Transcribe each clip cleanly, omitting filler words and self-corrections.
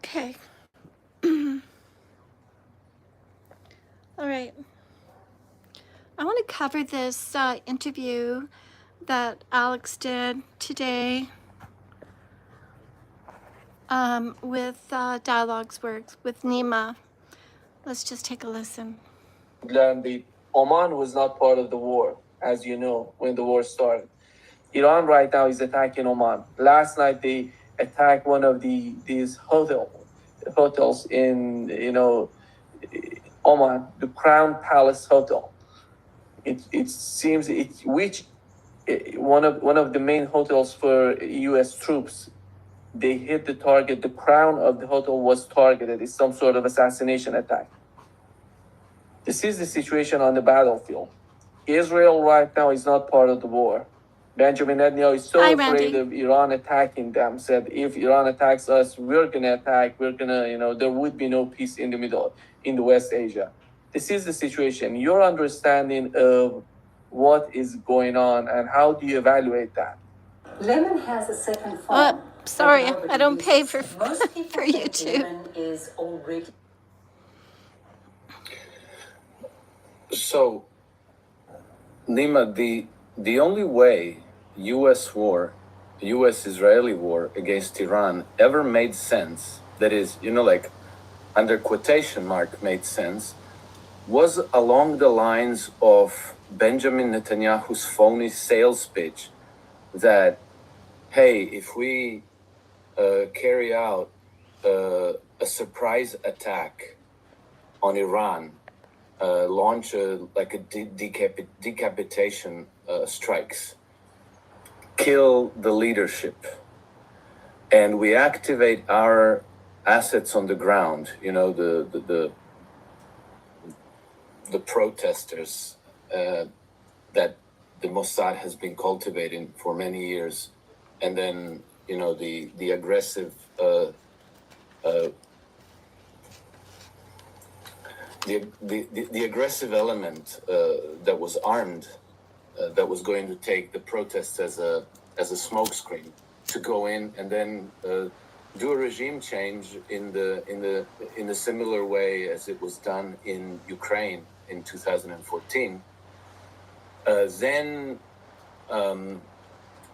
Okay. All right. I want to cover this interview that Alex did today with Dialogues Works with Nima. Let's just take a listen. Learned that Oman was not part of the war, as you know, when the war started. Iran right now is attacking Oman. Last night they attacked one of these hotels in Oman, the Crown Palace Hotel. It seems one of the main hotels for U.S. troops. They hit the target. The crown of the hotel was targeted. It's some sort of assassination attack. This is the situation on the battlefield. Israel right now is not part of the war. Benjamin Netanyahu is so afraid of Iran attacking them. Said if Iran attacks us, we're gonna attack. There would be no peace in the West Asia. This is the situation. Your understanding of what is going on and how do you evaluate that? Lemon has a second phone. Sorry, I don't pay for for YouTube. Lemon is already. So, Nima, the only way U.S. war, U.S.-Israeli war against Iran ever made sense, that is, like under quotation mark made sense, was along the lines of Benjamin Netanyahu's phony sales pitch that, hey, if we carry out a surprise attack on Iran, launch decapitation strikes, kill the leadership, and we activate our assets on the ground, the protesters that the Mossad has been cultivating for many years, and then the aggressive the aggressive element that was armed, that was going to take the protests as a smokescreen to go in and then do a regime change in the similar way as it was done in Ukraine in 2014. Then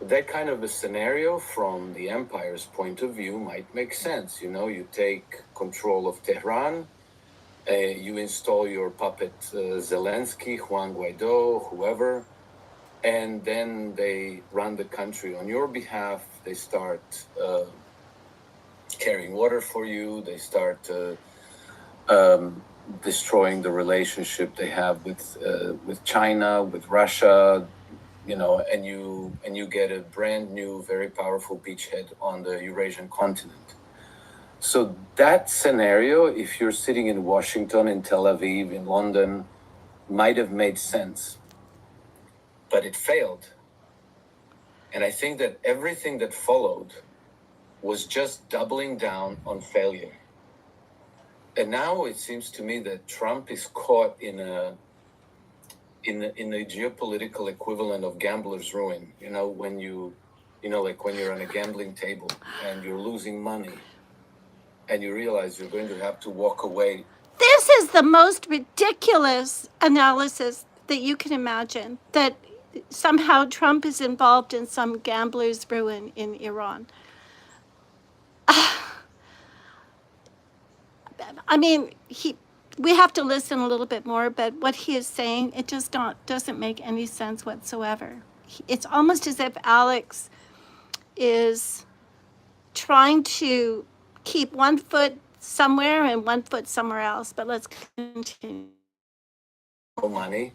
that kind of a scenario from the empire's point of view might make sense. You take control of Tehran. You install your puppet Zelensky, Juan Guaido, whoever, and then they run the country on your behalf. They start carrying water for you. They start destroying the relationship they have with China, with Russia, and you get a brand new, very powerful beachhead on the Eurasian continent. So that scenario, if you're sitting in Washington, in Tel Aviv, in London, might have made sense. But it failed. And I think that everything that followed was just doubling down on failure. And now it seems to me that Trump is caught in the geopolitical equivalent of gambler's ruin. When like when you're on a gambling table and you're losing money, and you realize you're going to have to walk away. This is the most ridiculous analysis that you can imagine, that somehow Trump is involved in some gambler's ruin in Iran. I mean, we have to listen a little bit more, but what he is saying, it just doesn't make any sense whatsoever. It's almost as if Alex is trying to keep one foot somewhere and one foot somewhere else. But let's continue. Money,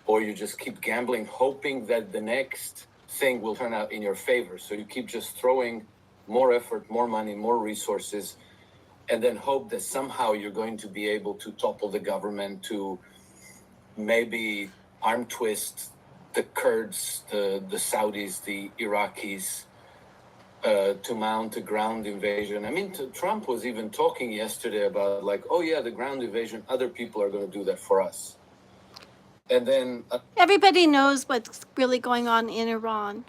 or you just keep gambling, hoping that the next thing will turn out in your favor. So you keep just throwing more effort, more money, more resources, and then hope that somehow you're going to be able to topple the government, to maybe arm twist the Kurds, the Saudis, the Iraqis, to mount a ground invasion. I mean, Trump was even talking yesterday about the ground invasion, other people are going to do that for us. And then everybody knows what's really going on in Iran.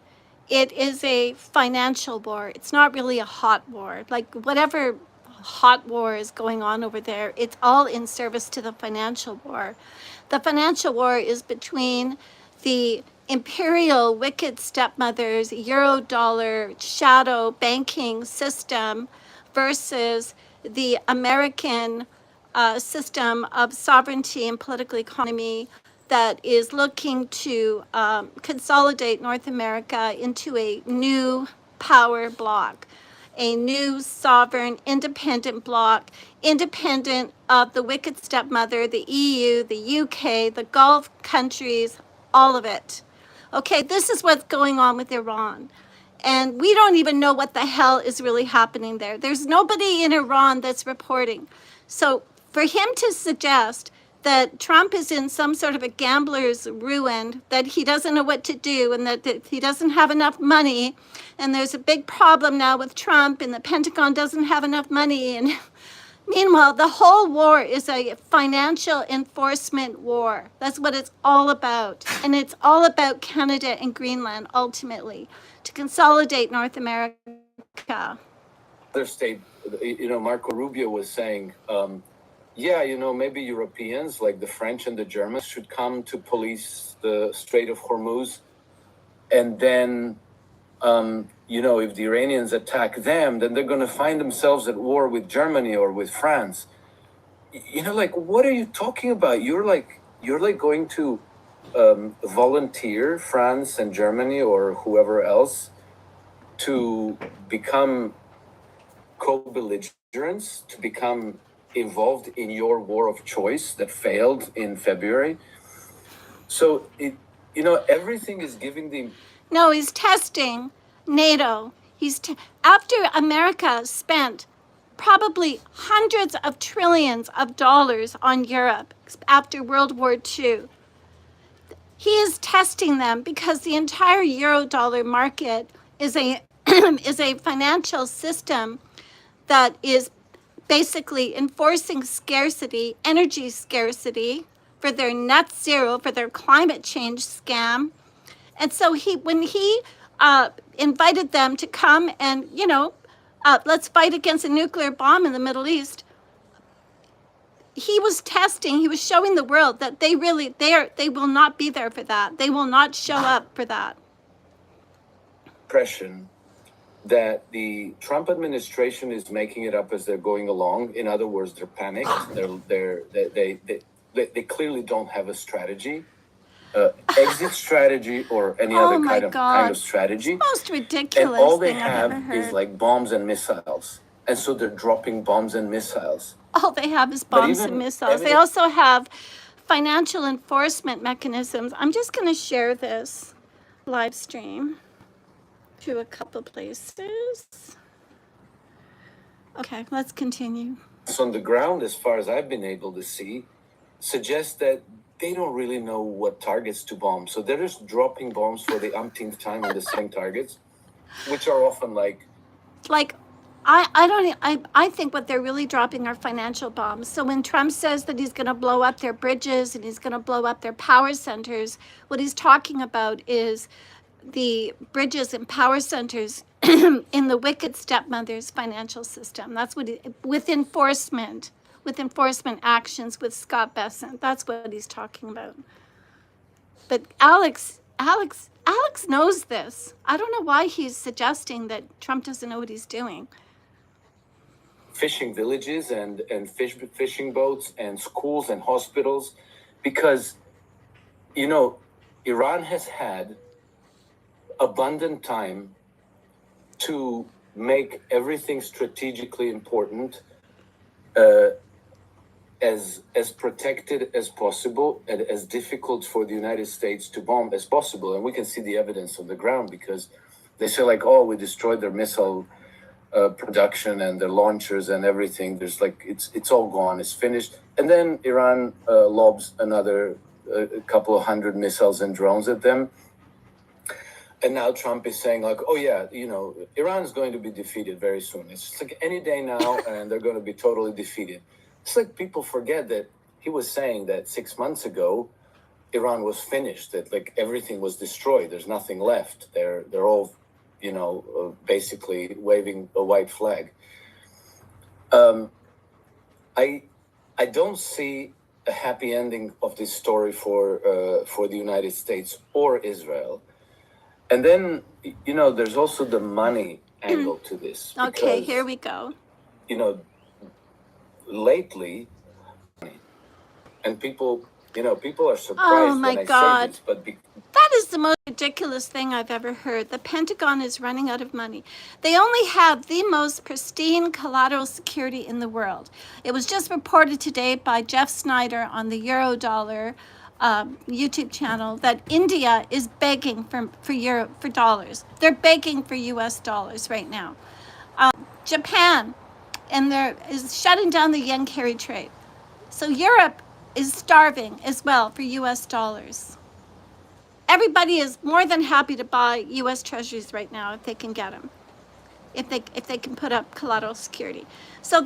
It is a financial war. It's not really a hot war. Like whatever hot war is going on over there. It's all in service to the financial war. The financial war is between the imperial wicked stepmothers, Eurodollar, shadow banking system versus the American system of sovereignty and political economy that is looking to consolidate North America into a new power bloc, a new sovereign independent bloc, independent of the wicked stepmother, the EU, the UK, the Gulf countries, all of it. Okay, this is what's going on with Iran. And we don't even know what the hell is really happening there. There's nobody in Iran that's reporting. So for him to suggest that Trump is in some sort of a gambler's ruin, that he doesn't know what to do, and that he doesn't have enough money, and there's a big problem now with Trump, and the Pentagon doesn't have enough money, and meanwhile, the whole war is a financial enforcement war. That's what it's all about. And it's all about Canada and Greenland, ultimately, to consolidate North America. Other state, Marco Rubio was saying, maybe Europeans like the French and the Germans should come to police the Strait of Hormuz. And then, if the Iranians attack them, then they're going to find themselves at war with Germany or with France. What are you talking about? You're going to volunteer France and Germany or whoever else to become co-belligerents, to become involved in your war of choice that failed in February. So everything is giving the... No, he's testing NATO. After America spent probably hundreds of trillions of dollars on Europe after World War II, he is testing them because the entire Eurodollar market is a is a financial system that is basically enforcing scarcity, energy scarcity, for their net zero, for their climate change scam. And so when he invited them to come and, let's fight against a nuclear bomb in the Middle East, he was showing the world that they will not be there for that. They will not show up for that. Impression that the Trump administration is making it up as they're going along. In other words, they're panicked. They clearly don't have a strategy, exit strategy, or any other kind of strategy. It's the most ridiculous and all they thing I've ever have heard. is like bombs and missiles, and so they're dropping bombs and missiles. All they have is bombs and missiles. They also have financial enforcement mechanisms. I'm just going to share this live stream to a couple places. Okay, let's continue. So on the ground, as far as I've been able to see, suggests that they don't really know what targets to bomb. So they're just dropping bombs for the umpteenth time on the same targets, which are often I think what they're really dropping are financial bombs. So when Trump says that he's going to blow up their bridges and he's going to blow up their power centers, what he's talking about is the bridges and power centers in the wicked stepmother's financial system. That's what with enforcement actions with Scott Bessent. That's what he's talking about. But Alex knows this. I don't know why he's suggesting that Trump doesn't know what he's doing. Fishing villages and fishing boats and schools and hospitals, because Iran has had abundant time to make everything strategically important as protected as possible and as difficult for the United States to bomb as possible. And we can see the evidence on the ground, because they say we destroyed their missile production and their launchers and everything. There's it's all gone, it's finished. And then Iran lobs another couple of hundred missiles and drones at them. And now Trump is saying Iran is going to be defeated very soon. It's just any day now, and they're going to be totally defeated. It's people forget that he was saying that 6 months ago, Iran was finished, that everything was destroyed. There's nothing left. They're all, basically waving a white flag. Um, I don't see a happy ending of this story for the United States or Israel. And then, there's also the money angle to this. Okay, Because, here we go. Lately, and people are Oh surprised my when I say God. this, but That is the most ridiculous thing I've ever heard. The Pentagon is running out of money. They only have the most pristine collateral security in the world. It was just reported today by Jeff Snyder on the Eurodollar YouTube channel that India is begging for dollars. They're begging for US dollars right now. Japan, and there is shutting down the yen carry trade. So Europe is starving as well for US dollars. Everybody is more than happy to buy U.S. Treasuries right now if they can get them, if they can put up collateral security. So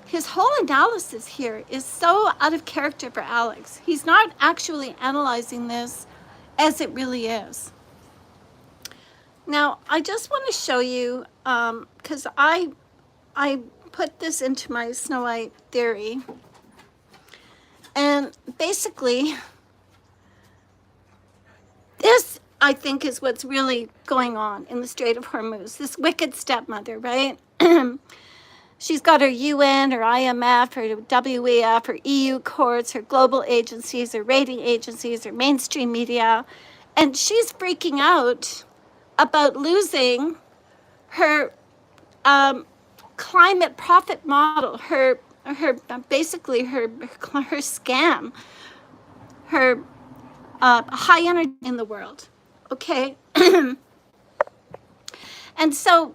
his whole analysis here is so out of character for Alex. He's not actually analyzing this as it really is. Now, I just want to show you, because I put this into my Snow White theory, and basically, this, I think, is what's really going on in the Strait of Hormuz. This wicked stepmother, right? She's got her UN, her IMF, her WEF, her EU courts, her global agencies, her rating agencies, her mainstream media. And she's freaking out about losing her climate profit model, her basically her scam, her high energy in the world. Okay. And so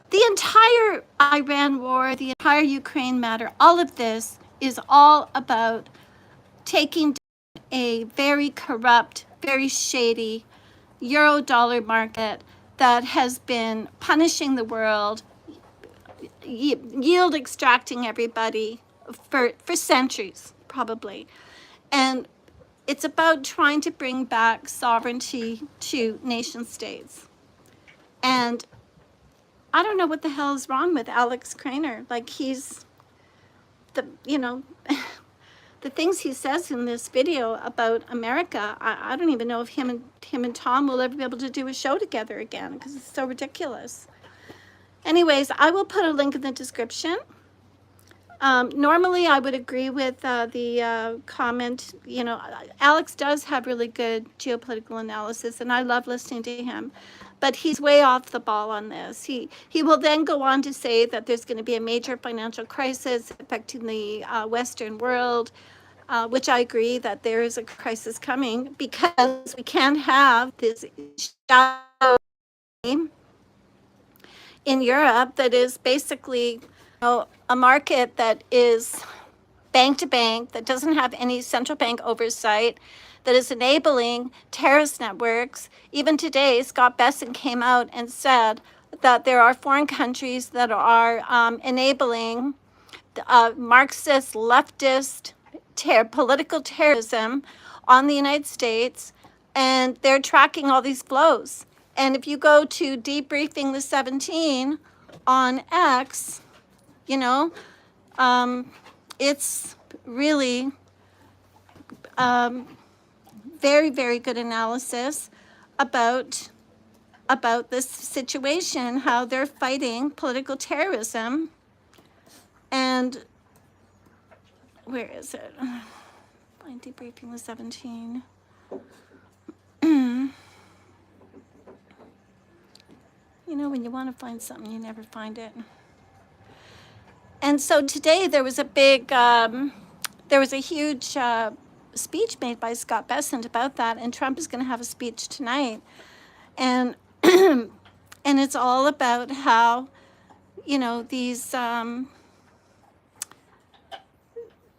the entire Iran war, the entire Ukraine matter, all of this is all about taking down a very corrupt, very shady Eurodollar market that has been punishing the world, yield extracting everybody for centuries, probably. And it's about trying to bring back sovereignty to nation states. And I don't know what the hell is wrong with Alex Krainer. Like, he's the things he says in this video about America, I don't even know if him and Tom will ever be able to do a show together again, because it's so ridiculous. Anyways, I will put a link in the description. Normally, I would agree with the comment. Alex does have really good geopolitical analysis, and I love listening to him. But he's way off the ball on this. He will then go on to say that there's going to be a major financial crisis affecting the Western world, which I agree that there is a crisis coming, because we can't have this shadow in Europe that is basically a market that is bank to bank, that doesn't have any central bank oversight, that is enabling terrorist networks. Even today, Scott Besson came out and said that there are foreign countries that are enabling Marxist, leftist political terrorism on the United States, and they're tracking all these flows. And if you go to Debriefing the 17 on X, it's really very, very good analysis about this situation, how they're fighting political terrorism. And where is it? Find Debriefing the 17. When you want to find something, you never find it. And so today there was a huge speech made by Scott Bessent about that, and Trump is going to have a speech tonight. And and it's all about how, these,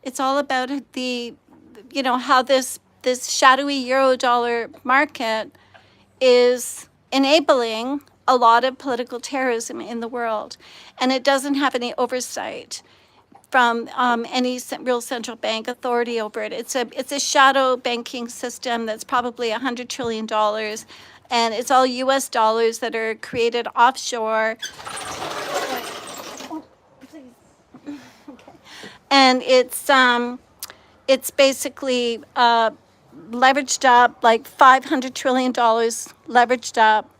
it's all about how this shadowy Eurodollar market is enabling a lot of political terrorism in the world, and it doesn't have any oversight from any real central bank authority over it. It's a shadow banking system that's probably $100 trillion, and it's all U.S. dollars that are created offshore. Okay. And it's basically leveraged up, like $500 trillion leveraged up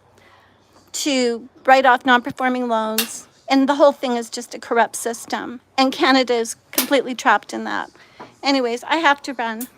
to write off non-performing loans. And the whole thing is just a corrupt system. And Canada is completely trapped in that. Anyways, I have to run.